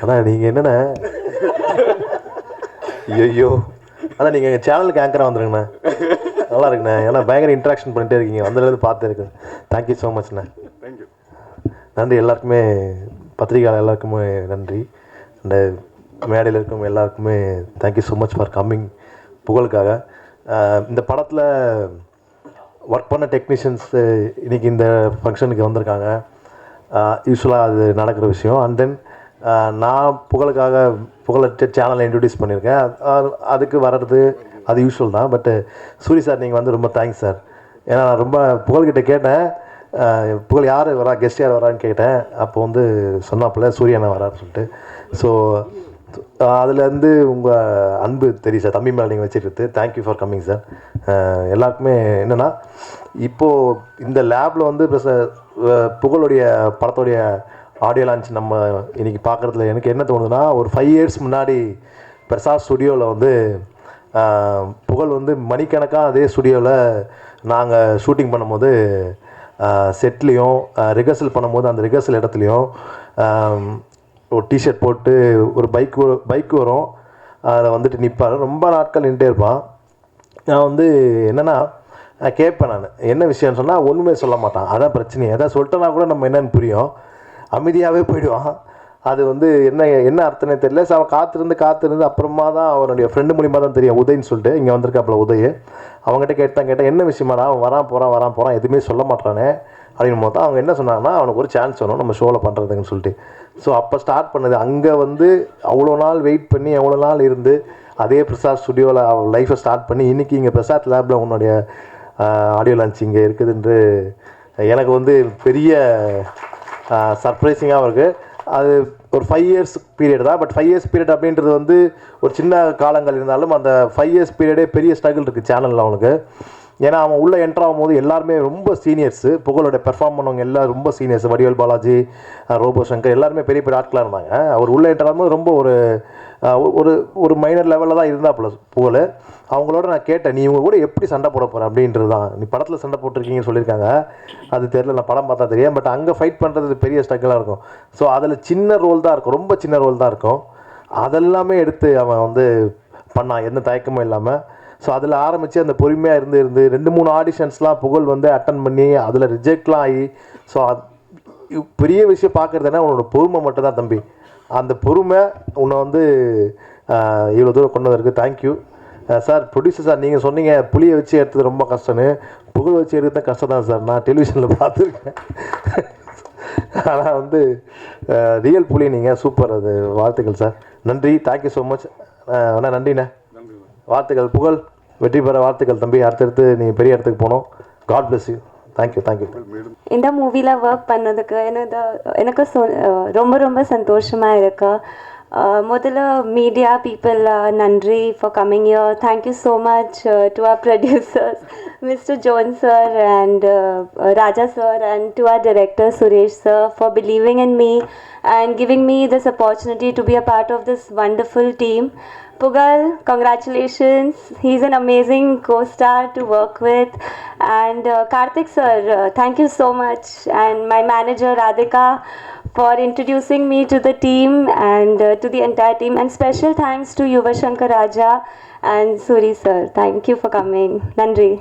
ஏன்னா நீங்கள் என்னென்ன ஐயோ அதான் நீங்கள் எங்கள் சேனலுக்கு ஆங்கராக வந்துருங்கண்ணா. நல்லா இருக்குண்ணே. ஏன்னா பயங்கர இன்ட்ராக்ஷன் பண்ணிட்டே இருக்கீங்க, வந்ததுலேருந்து பார்த்து இருக்கு. தேங்க்யூ ஸோ மச்ண்ணே. தேங்க்யூ. நன்றி எல்லாருக்குமே, பத்திரிகையாளர் எல்லாருக்குமே நன்றி. இந்த மேடையில் இருக்கும் எல்லாருக்குமே thank you so much for coming புகழுக்காக. இந்த படத்தில் ஒர்க் பண்ண டெக்னீஷியன்ஸு இன்றைக்கி இந்த ஃபங்க்ஷனுக்கு வந்திருக்காங்க. யூஸ்வலாக அது நடக்கிற விஷயம். அண்ட் தென் நான் புகழுக்காக புகழை சேனலை இன்ட்ரடியூஸ் பண்ணியிருக்கேன். அதுக்கு வர்றது அது யூஸ்வல் தான். பட்டு சூரி சார் நீங்கள் வந்து ரொம்ப தேங்க்ஸ் சார். ஏன்னா நான் ரொம்ப புகழ்கிட்ட கேட்டேன், புகழ் யார் வரா, கெஸ்ட் யார் வரான்னு கேட்டேன். அப்போ வந்து சொன்னாப்புல சூரியனை வரான்னு சொல்லிட்டு. ஸோ அதுலேருந்து உங்கள் அன்பு தெரியும் சார், தம்பி மேலே நீங்கள் வச்சுருக்குது. Thank you for coming sir. எல்லாருக்குமே என்னென்னா, இப்போது இந்த லேபில் வந்து ப்ளஸ் புகழுடைய படத்துடைய ஆடியோ லான்ச் நம்ம இன்றைக்கி பார்க்குறதுல எனக்கு என்ன தோணுதுன்னா, ஒரு 5 இயர்ஸ் முன்னாடி பிரசாத் ஸ்டுடியோவில் வந்து புகழ் வந்து மணிக்கணக்காக அதே ஸ்டுடியோவில் நாங்கள் ஷூட்டிங் பண்ணும்போது செட்லேயும் ரிஹர்சல் பண்ணும்போது அந்த ரிஹர்சல் இடத்துலையும் ஒரு டிஷர்ட் போட்டு ஒரு பைக் வரும், அதில் வந்துட்டு நிற்பார். ரொம்ப நாட்கள் நின்றுட்டே இருப்பான். நான் வந்து என்னென்னா கேட்பேன், நான் என்ன விஷயம்னு சொன்னால் ஒன்றுமே சொல்ல மாட்டான். அதான் பிரச்சனை. எதாவது சொல்லிட்டோன்னா கூட நம்ம என்னென்னு புரியும், அமைதியாகவே போயிடுவான். அது வந்து என்ன அர்த்தமே தெரியல. ஸோ அவன் காத்திருந்து அப்புறமா தான் அவனுடைய ஃப்ரெண்டு மூலிமா தான் தெரியும், உதயன்னு சொல்லிட்டு இங்கே வந்திருக்காப்புல உதய். அவங்ககிட்ட கேட்டேன் என்ன விஷயமாடா, அவன் வரான் போகிறான் எதுவுமே சொல்ல மாட்டானே அப்படின்னு போது அவங்க என்ன சொன்னாங்கன்னா, அவனுக்கு ஒரு சான்ஸ் வேணும் நம்ம ஷோவில் பண்ணுறதுன்னு சொல்லிட்டு. ஸோ அப்போ ஸ்டார்ட் பண்ணது. அங்கே வந்து அவ்வளோ நாள் வெயிட் பண்ணி எவ்வளோ நாள் இருந்து அதே பிரசாத் ஸ்டுடியோவில் அவன் லைஃப்பை ஸ்டார்ட் பண்ணி இன்றைக்கி இங்கே பிரசாத் லேபில் உன்னுடைய ஆடியோ லான்ச் இங்கே இருக்குதுன்று எனக்கு வந்து பெரிய சர்ப்ரைசிங்காகவும் இருக்குது. அது ஒரு 5 இயர்ஸ் பீரியட் தான். பட் 5 இயர்ஸ் பீரியட் அப்படின்றது வந்து ஒரு சின்ன காலங்கள் இருந்தாலும் அந்த 5 இயர்ஸ் பீரியடே பெரிய ஸ்ட்ரகிள் இருக்குது சேனலில் அவனுக்கு. ஏன்னா அவன் உள்ளே என்ட்ரு ஆகும்போது எல்லாருமே ரொம்ப சீனியர்ஸு, புகழோட பெர்ஃபார்ம் பண்ணவங்க எல்லாம் ரொம்ப சீனியர்ஸ். வடிவேல் பாலாஜி, ரோபோ சங்கர் எல்லாருமே பெரிய பெரிய ஆட்களாக இருந்தாங்க. அவர் உள்ளே என்ட்ரு ஆகும்போது ரொம்ப ஒரு மைனர் லெவலில் தான் இருந்தாப்புல புகழ். அவங்களோட நான் கேட்டேன், நீ இவங்க கூட எப்படி சண்டை போட போகிற அப்படின்றது தான். நீ படத்தில் சண்டை போட்டிருக்கீங்கன்னு சொல்லியிருக்காங்க, அது தெரியல, நான் படம் பார்த்தா தெரியும். பட் அங்கே ஃபைட் பண்ணுறது பெரிய ஸ்ட்ரகிளாக இருக்கும். ஸோ அதில் சின்ன ரோல் தான் இருக்கும், ரொம்ப சின்ன ரோல் தான் இருக்கும். அதெல்லாமே எடுத்து அவன் வந்து பண்ணான், எந்த தயக்கமும் இல்லாமல். ஸோ அதில் ஆரம்பித்து அந்த பொறுமையாக இருந்து 2-3 ஆடிஷன்ஸ்லாம் புகழ் வந்து அட்டன் பண்ணி அதில் ரிஜெக்ட்லாம் ஆகி. ஸோ பெரிய விஷயம் பார்க்குறதுனா உன்னோட பொறுமை மட்டும் தான் தம்பி. அந்த பொறுமை உன்னை வந்து இவ்வளோ தூரம் கொண்டு வந்திருக்கு. Thank you sir. ப்ரொடியூசர் சார், நீங்கள் சொன்னீங்க புளியை வச்சு எடுத்தது ரொம்ப கஷ்டம்னு. புகழ் வச்சு எடுத்து தான் கஷ்டம் தான் சார், நான் டெலிவிஷனில் பார்த்துருக்கேன். ஆனால் வந்து ரியல் புலி நீங்கள், சூப்பர். அது வாழ்த்துக்கள் சார். நன்றி, தேங்க்யூ ஸோ மச் அண்ணா. நன்றிண்ணே, வாழ்த்துக்கள். புகழ் வெற்றி பெற வாழ்த்துக்கள் தம்பி. அடுத்தடுத்து நீங்கள் பெரிய இடத்துக்கு போகணும். God bless you. தேங்க்யூ. இந்த மூவியில் ஒர்க் பண்ணதுக்கு எனக்கு ரொம்ப ரொம்ப சந்தோஷமாக இருக்கு. முதல்ல மீடியா பீப்புள் நன்றி for coming year. Thank you so much to our producers, Mr. John sir and Raja sir, and to our director Suresh sir for believing in me and giving me this opportunity to be a part of this wonderful team. Pugal, congratulations. He's an amazing co-star to work with. And Karthik sir, thank you so much. And my manager Radhika for introducing me to the team and to the entire team. And special thanks to Yuva Shankar Raja and Suri sir. Thank you for coming. Nandri.